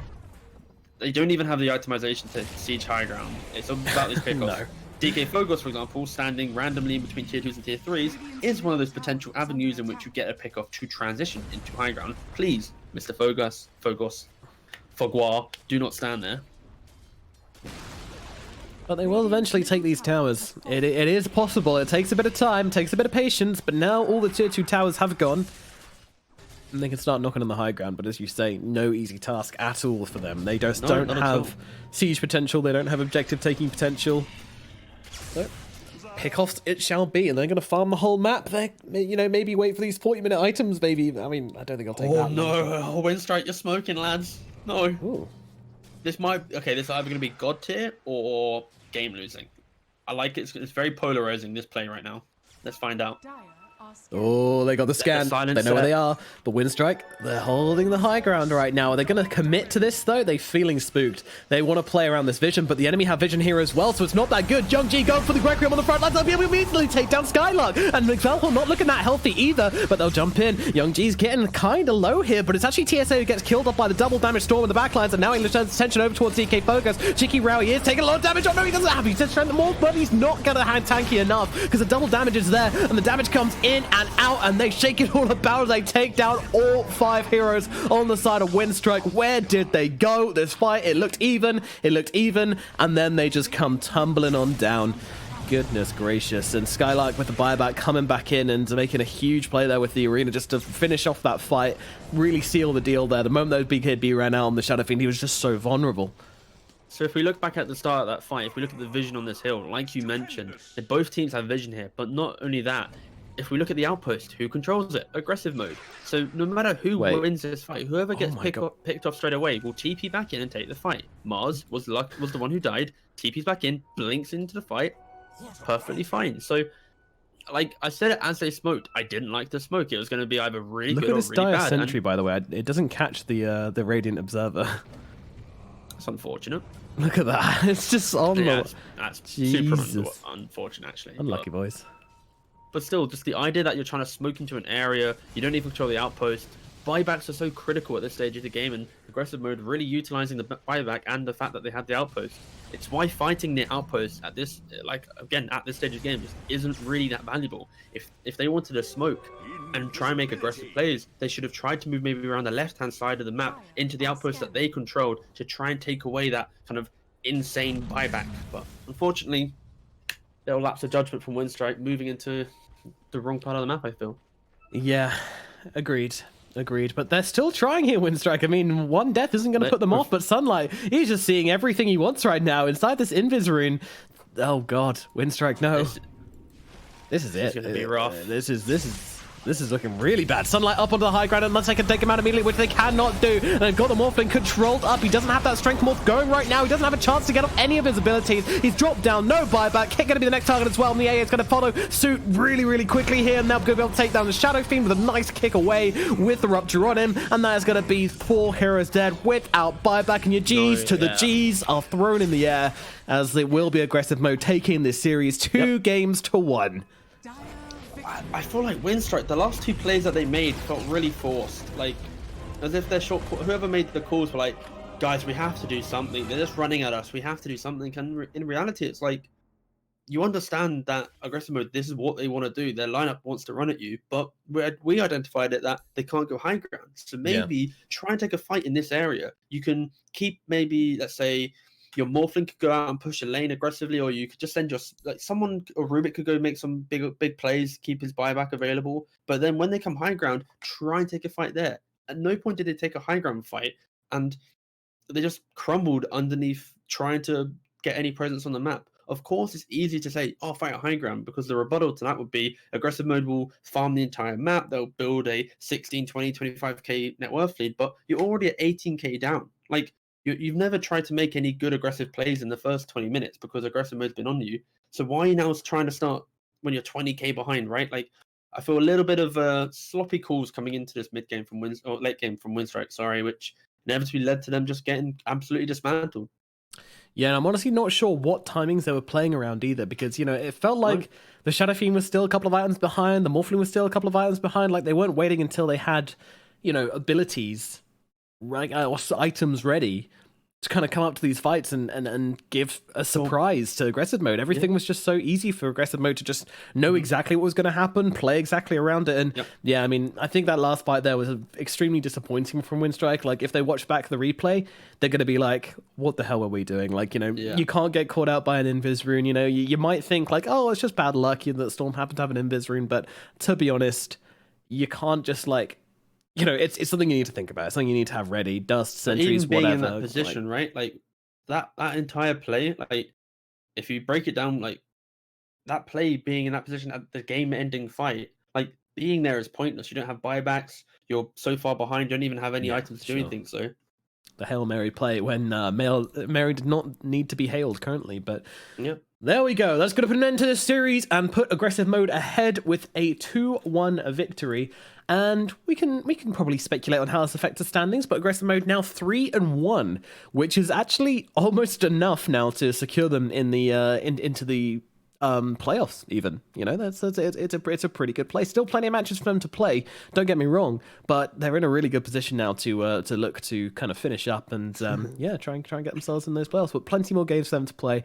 they don't even have the itemization to siege high ground. It's about these pickoffs. No. DK Phogos, for example, standing randomly between tier 2s and tier 3s, is one of those potential avenues in which you get a pick-off to transition into high ground. Please, Mr. Fogwa, do not stand there. But they will eventually take these towers. It is possible. It takes a bit of time, takes a bit of patience, but now all the tier 2 towers have gone. And they can start knocking on the high ground, but as you say, no easy task at all for them. They just don't have siege potential, they don't have objective taking potential. So, pickoffs it shall be, and they're going to farm the whole map. They, you know, maybe wait for these 40-minute items. Maybe, I mean, I don't think I'll take that. Oh no, Winstrike, you're smoking, lads. No. Ooh. This might this is either going to be god tier or game losing. I like it. It's very polarizing this play right now. Let's find out. Dire are Oh, they got the scan. They know where they are. But Winstrike, they're holding the high ground right now. Are they going to commit to this, though? They're feeling spooked. They want to play around this vision, but the enemy have vision here as well, so it's not that good. Young G going for the Gregory on the front line. They'll be able to immediately take down Skylark. And McVelhol not looking that healthy either, but they'll jump in. Young G's getting kind of low here, but it's actually TSA who gets killed off by the double damage storm in the backlines, and now he turns attention over towards DK Focus. Cheeky Rowie is taking a lot of damage. Oh no, he doesn't have. He's just strength more, but he's not going to hand tanky enough because the double damage is there, and the damage comes in and out, and they shake it all about as they take down all 5 heroes on the side of Winstrike. Where did they go? This fight, it looked even, and then they just come tumbling on down. Goodness gracious. And Skylark with the buyback coming back in and making a huge play there with the arena just to finish off that fight, really seal the deal there. The moment those BKB ran out on the Shadow Fiend, he was just so vulnerable. So if we look back at the start of that fight, if we look at the vision on this hill, like you mentioned, both teams have vision here, but not only that, if we look at the outpost, who controls it? Aggressive mode. So no matter who wins this fight, whoever gets picked off straight away will TP back in and take the fight. Mars was the one who died, TP's back in, blinks into the fight, perfectly fine. So, like I said it as they smoked, I didn't like the smoke. It was going to be either really good or really bad. Look at this dire sentry, by the way. It doesn't catch the Radiant Observer. It's unfortunate. Look at that. It's just on that's super unfortunate, actually. Unlucky, boys. But still, just the idea that you're trying to smoke into an area, you don't even control the outpost. Buybacks are so critical at this stage of the game, and aggressive mode really utilizing the buyback and the fact that they had the outpost. It's why fighting the outpost at this, at this stage of the game, just isn't really that valuable. If they wanted to smoke and try and make aggressive plays, they should have tried to move maybe around the left-hand side of the map into the outpost that they controlled to try and take away that kind of insane buyback. But unfortunately, they'll lapse of judgment from Winstrike, moving into the wrong part of the map, I feel. Yeah, agreed. But they're still trying here, Winstrike. I mean, one death isn't going to put them off, but Sunlight, he's just seeing everything he wants right now inside this invis rune. Oh god, Winstrike, no. This is it. It's going to be rough. This is looking really bad. Sunlight up onto the high ground, unless they can take him out immediately, which they cannot do. And they've got the Morphling controlled up. He doesn't have that Strength Morph going right now. He doesn't have a chance to get off any of his abilities. He's dropped down, no buyback. Kick going to be the next target as well, and the AA is going to follow suit really, really quickly here. And they're going to be able to take down the Shadow Fiend with a nice kick away with the Rupture on him. And that is going to be 4 heroes dead without buyback. And your G's the G's are thrown in the air, as it will be aggressive mode taking this series 2 games to 1. I feel like Winstrike, the last 2 plays that they made felt really forced. Like, as if their whoever made the calls were like, guys, we have to do something. They're just running at us. We have to do something. And in reality, it's like, you understand that aggressive mode, this is what they want to do. Their lineup wants to run at you, but we identified it that they can't go high ground. So maybe try and take a fight in this area. You can keep maybe, let's say, your Morphling could go out and push a lane aggressively, or you could just send someone, or Rubik could go make some big plays, keep his buyback available. But then when they come high ground, try and take a fight there. At no point did they take a high ground fight, and they just crumbled underneath trying to get any presence on the map. Of course, it's easy to say, oh, fight a high ground, because the rebuttal to that would be aggressive mode will farm the entire map. They'll build a 16, 20, 25k net worth lead, but you're already at 18k down. Like, you've never tried to make any good aggressive plays in the first 20 minutes because aggressive mode's been on you. So why are you now trying to start when you're 20k behind, right? Like, I feel a little bit of sloppy calls coming into this late game from Winstrike, sorry, which inevitably led to them just getting absolutely dismantled. Yeah, and I'm honestly not sure what timings they were playing around either, because, you know, it felt like the Shadow Fiend was still a couple of items behind, the Morphling was still a couple of items behind, like they weren't waiting until they had, you know, abilities, right, or items ready to kind of come up to these fights and give a surprise to aggressive mode. Everything was just so easy for aggressive mode to just know exactly what was going to happen, play exactly around it. And yeah, I mean, I think that last fight there was extremely disappointing from Winstrike. Like, if they watch back the replay, they're going to be like, what the hell were we doing? Like, you know, you can't get caught out by an invis rune. You know, you might think like, oh, it's just bad luck that Storm happened to have an invis rune. But to be honest, you can't just like, you know, it's something you need to think about. It's something you need to have ready. Dust, sentries, being whatever. in that position, right? Like that entire play, like if you break it down, like that play being in that position at the game-ending fight, like being there is pointless. You don't have buybacks. You're so far behind. You don't even have any items to do anything. So the Hail Mary play when Mary did not need to be hailed currently. But Yep. there we go. That's going to put an end to this series and put aggressive mode ahead with a 2-1 victory. And we can probably speculate on how this affects the standings, but aggressive mode now 3-1, which is actually almost enough now to secure them in the into the playoffs. Even, you know, it's a pretty good play. Still plenty of matches for them to play. Don't get me wrong, but they're in a really good position now to look to kind of finish up and yeah, try and get themselves in those playoffs. But plenty more games for them to play.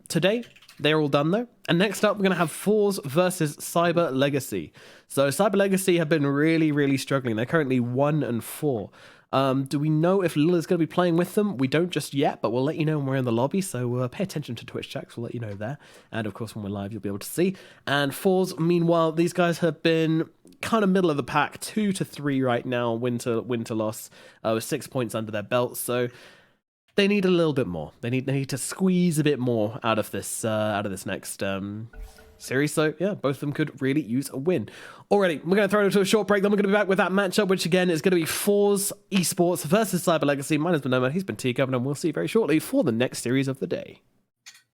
Today they're all done though. And next up, we're going to have Fours versus Cyber Legacy. So Cyber Legacy have been really, really struggling. They're currently 1-4. Do we know if Lilla's going to be playing with them? We don't just yet, but we'll let you know when we're in the lobby. So pay attention to Twitch checks. We'll let you know there. And of course, when we're live, you'll be able to see. And Fours, meanwhile, these guys have been kind of middle of the pack, 2-3 right now. Winter loss with 6 points under their belt. So they need a little bit more. They need to squeeze a bit more out of this next series. So yeah, both of them could really use a win. Alrighty, we're going to throw it into a short break. Then we're going to be back with that matchup, which again is going to be Fours Esports versus Cyber Legacy. Mine has been Nomad. He's been TeaGuvnor, and we'll see you very shortly for the next series of the day.